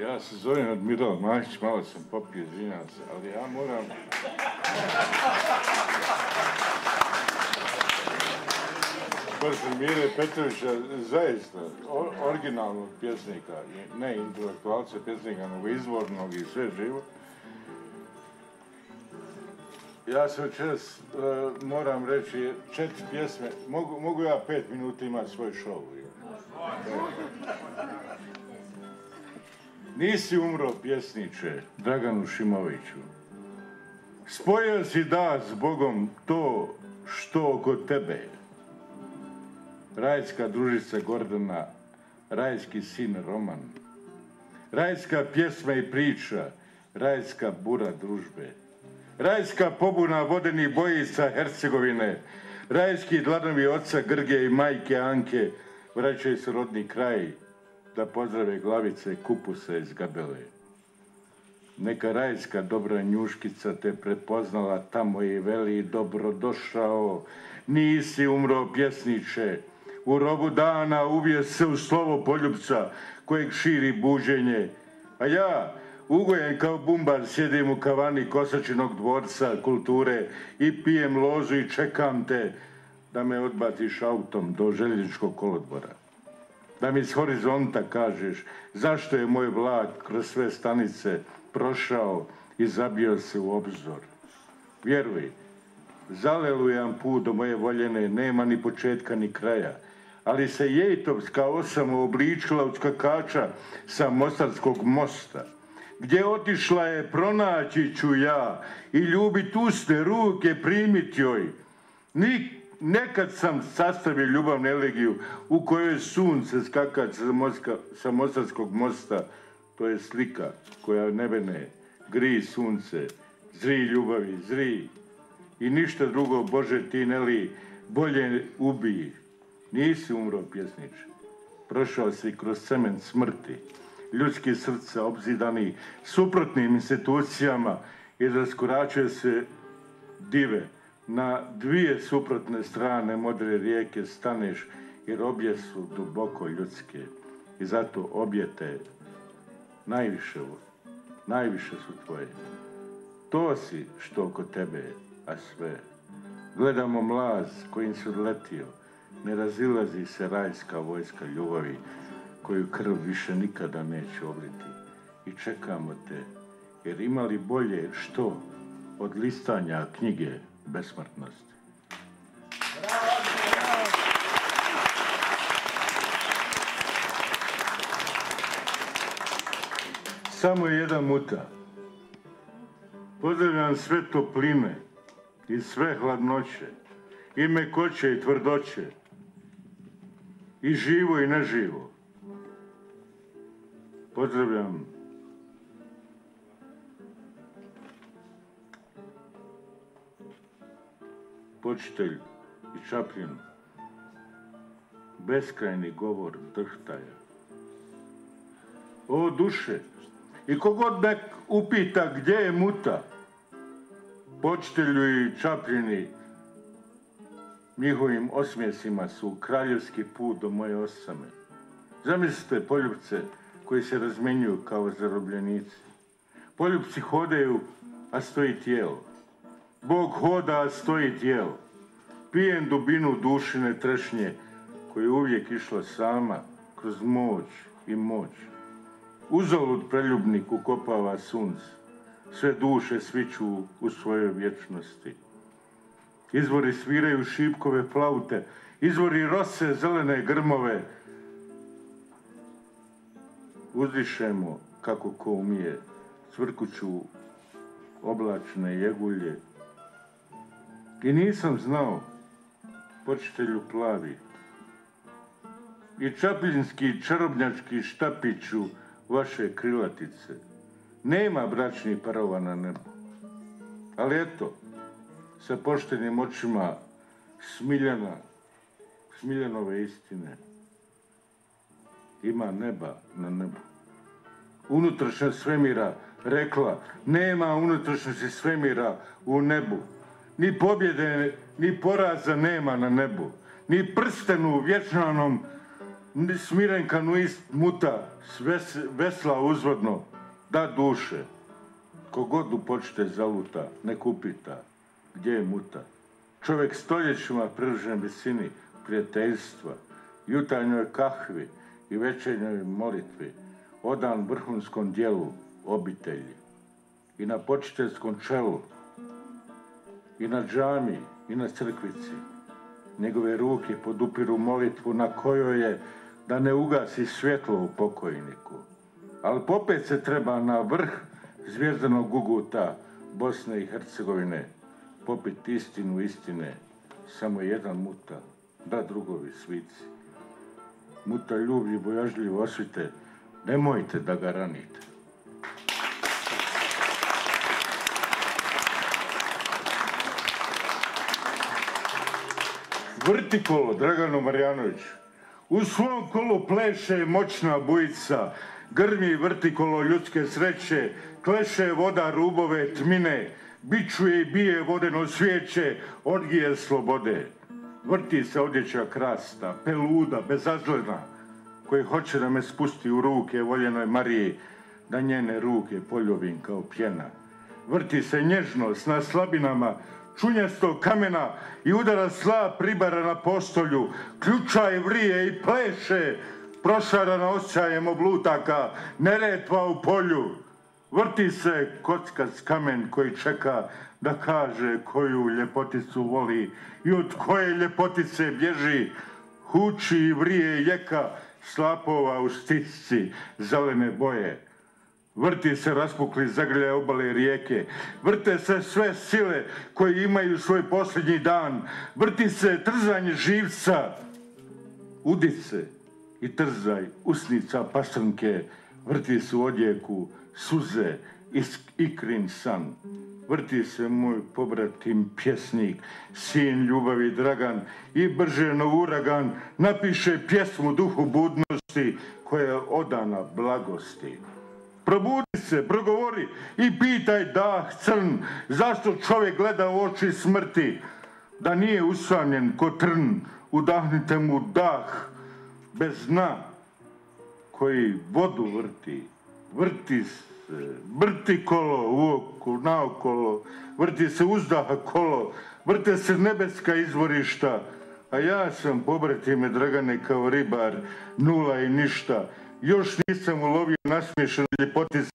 Ja se zovem Admiral Mahić, malo sam popio, izvinjam se, ali ja moram... Pored Mire Petrovića, zaista, originalnog pjesnika, ne intelektualca pjesnika, nego izvornog i sve živo. Ja se večeras moram reći 4 pjesme, mogu ja 5 minuta imati svoj show. Nisi umro, pjesniče, Draganu Šimoviću. Spojio si da s Bogom to što oko tebe. Rajska družica Gordana, rajski sin Roman. Rajska pjesma i priča, rajska bura družbe. Rajska pobuna vodenih bojica Hercegovine. Rajski dlanovi oca Grge i majke Anke vraćaju se rodni kraj da pozdrave glavice kupusa iz Gabele. Neka rajska dobra njuškica te prepoznala tamo i veli dobrodošao, nisi umro, pjesniče. U robu dana uvije se u slovo poljupca kojeg širi buđenje. A ja, ugojen kao bumbar, sjedim u kavani Kosačinog dvorca kulture i pijem lozu i čekam te da me odbaciš autom do željezničkog kolodvora. Da mi s horizonta kažeš zašto je moj vlak kroz sve stanice prošao i zabio se u obzor. Vjeruj, zalelujan put do moje voljene nema ni početka ni kraja, ali se Jejtovska osama obličila od skakača sa Mostarskog mosta. Gdje otišla je pronaći ću ja i ljubit usne ruke primit joj. Nekad sam sastavio ljubavnu elegiju u kojoj sunce skakač sa Mostarskog mosta, to je slika koja nebene, gri sunce, zri ljubavi, zri. I ništa drugo, Bože ti ne li, bolje ubij. Nisi umro, pjesniče. Prošao si kroz cement smrti, ljudski srca obzidani suprotnim institucijama i raskoračuje se dive. Na dvije suprotne strane modre rijeke staneš jer obje su duboko ljudske i zato obje te najviše su tvoje. To si što oko tebe, a sve. Gledamo mlaz kojim si odletio, ne razilazi se rajska vojska ljubavi koju krv više nikada neće obliti. I čekamo te, jer imali bolje što od listanja knjige besmrtnosti. Samo je jedan muta. Pozdravljam sve topline i sve hladnoće, i mekoće i tvrdoće, i živo i neživo. Pozdravljam počitelj i Čaplin, beskrajni govor drhtaja. O duše, i kogod nek upita gdje je muta, počitelju i Čaplini, njihovim osmjesima su kraljevski put do moje osame. Zamislite poljupce koji se razmenjuju kao zarobljenici. Poljupci hodaju, a stoji tijelo. Bog hoda, a stoji tijelo. Pijem dubinu dušine trešnje, koja je uvijek išla sama, kroz moć i moć. Uzalud preljubnik ukopava sunce, sve duše sviću u svojoj vječnosti. Izvori sviraju šipkove flaute, izvori rose zelene grmove. Uzdišemo, kako ko umije, cvrkuću oblačne jegulje. I nisam znao, počitelju plavi, i čapljinski čarobnjački štapiću vaše krilatice. Nema bračnih parova na nebu. Ali eto, sa poštenim očima Smiljanove istine, ima neba na nebu. Unutrašnjost svemira rekla, nema unutrašnjosti svemira u nebu. Ni pobjede, ni poraza nema na nebu. Ni prstenu vječnanom smiren kanuist muta, vesla uzvodno, da duše. Kogod počte zaluta, ne kupita. Gdje je muta? Čovjek stoljećima privržen visini prijateljstva, jutarnjoj kahvi i večernjoj molitvi, odan vrhunskom dijelu obitelji. I na počiteljskom čelu, i na džami, i na crkvici. Njegove ruke podupiru molitvu na kojoj je da ne ugasi svjetlo u pokojniku. Ali popet se treba na vrh zvijezdanog guguta Bosne i Hercegovine popit istinu istine, samo jedan muta, da drugovi svici. Muta ljubi bojažljivo osvite, nemojte da ga ranite. Vrti kolo, Dragano Marjanović. U svom kolu pleše moćna bujica, grmi vrti kolo ljudske sreće, kleše voda rubove tmine, bičuje i bije vodeno svijeće, orgije slobode. Vrti se odjeća krasta, peluda, bezazlena, koji hoće da me spusti u ruke voljenoj Mariji, da njene ruke poljubim kao pjena. Vrti se nježnost na slabinama čunjastog kamena i udara sla pribara na postolju, ključa i vrije i pleše, prošarana osjećajem oblutaka, Neretva u polju. Vrti se kockac kamen koji čeka da kaže koju ljepoticu voli i od koje ljepotice bježi. Huči i vrije jeka slapova u stisci zelene boje. Vrti se raspukli zagrlje obale rijeke. Vrte se sve sile koje imaju svoj posljednji dan. Vrti se trzanje živca. Udice i trzaj usnica pastrnke. Vrti se u odjeku suze i ikrin san. Vrti se moj pobratim pjesnik, sin ljubavi Dragan, i brže no uragan napiše pjesmu duhu budnosti koja je odana blagosti. Probudi se, progovori i pitaj dah crn, zašto čovjek gleda u oči smrti, da nije usamljen ko trn, udahnite mu dah bez dna koji vodu vrti. Vrti se, vrti kolo naokolo, vrti se uzdaha kolo, vrte se nebeska izvorišta, a ja sam, pobratime Dragane, kao ribar, nula i ništa. Još nisam ulovio nasmiješenu ljepoticu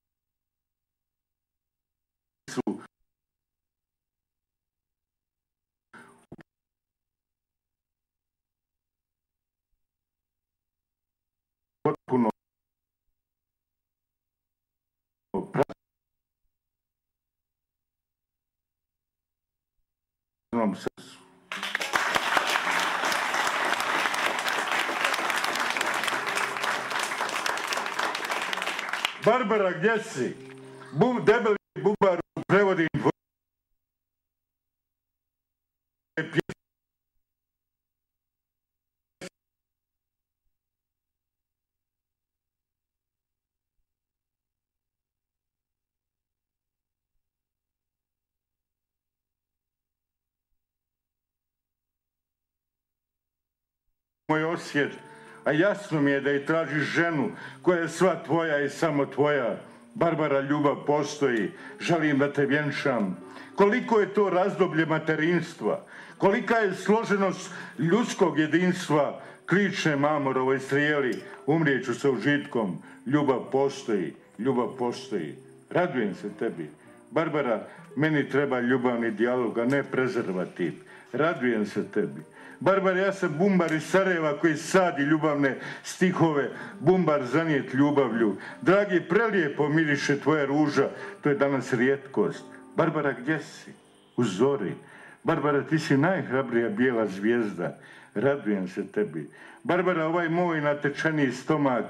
potpuno praznom srcu. Barbara, gdje si? Debeli bubar prevodi pjesme. Moj osjet, a jasno mi je da i tražiš ženu koja je sva tvoja i samo tvoja. Barbara, ljubav postoji, želim da te vjenčam. Koliko je to razdoblje materinstva, kolika je složenost ljudskog jedinstva, kliče Mamorovoj strijeli, umrijeću sa užitkom. Ljubav postoji, ljubav postoji. Radujem se tebi. Barbara, meni treba ljubavni dijalog, a ne prezervativ. Radujem se tebi. Barbara, ja sam bumbar iz Sarajeva koji sadi ljubavne stihove, bumbar zanijet ljubavlju. Dragi, prelijepo miriše tvoja ruža, to je danas rijetkost. Barbara, gdje si? U zori. Barbara, ti si najhrabrija bijela zvijezda. Radujem se tebi. Barbara, ovaj moj natečeniji stomak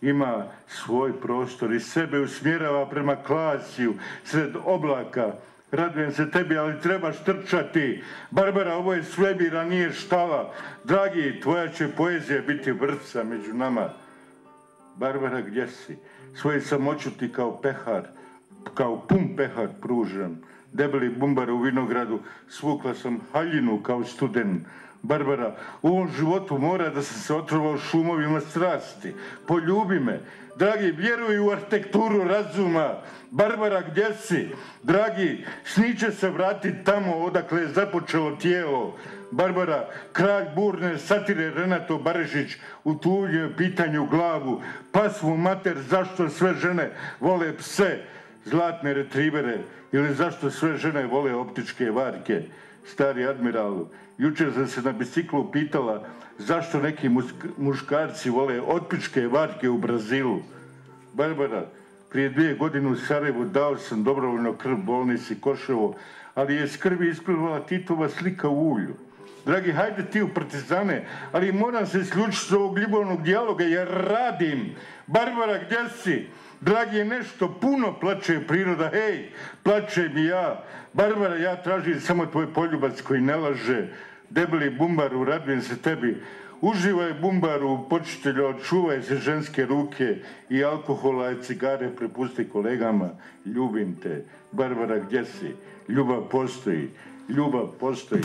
ima svoj prostor i sebe usmjerava prema Klasiju sred oblaka. Radujem se tebi, ali trebaš trčati. Barbara, ovo je svebira, nije štala. Dragi, tvoja će poezija biti vrpca među nama. Barbara, gdje si? Svoju samoću ti kao pehar, kao pun pehar pružam. Debeli bumbar u vinogradu, svukla sam haljinu kao studen. Barbara, u ovom životu mora da sam se otrovao šumovima strasti. Poljubi me. Dragi, vjeruj u arhitekturu razuma. Barbara, gdje si? Dragi, sni će se vratiti tamo odakle je započelo tijelo. Barbara, kralj burne satire Renato Barišić utuvio je pitanje u glavu. Pasvu mater, zašto sve žene vole pse, zlatne retrivere, ili zašto sve žene vole optičke varke? Stari admiralu, jučer sam se na biciklu pitala zašto neki muškarci vole optičke varke u Brazilu. Barbara, prije 2 godine u Sarajevu dao sam dobrovoljno krv bolnici Koševo, ali je iz krvi isplivala Titova slika u ulju. Dragi, hajde ti u partizane, ali moram se isključiti iz ovog ljubavnog dijaloga jer radim. Barbara, gdje si? Dragi, je nešto puno plače priroda, hej, plačem i ja. Barbara, ja tražim samo tvoj poljubac koji ne laže. Debeli bumbaru, radujem se tebi. Uživaj bumbaru, počitelju, čuvaj se ženske ruke i alkohola i cigare prepusti kolegama. Ljubim te. Barbara, gdje si? Ljubav postoji. Ljubav postoji.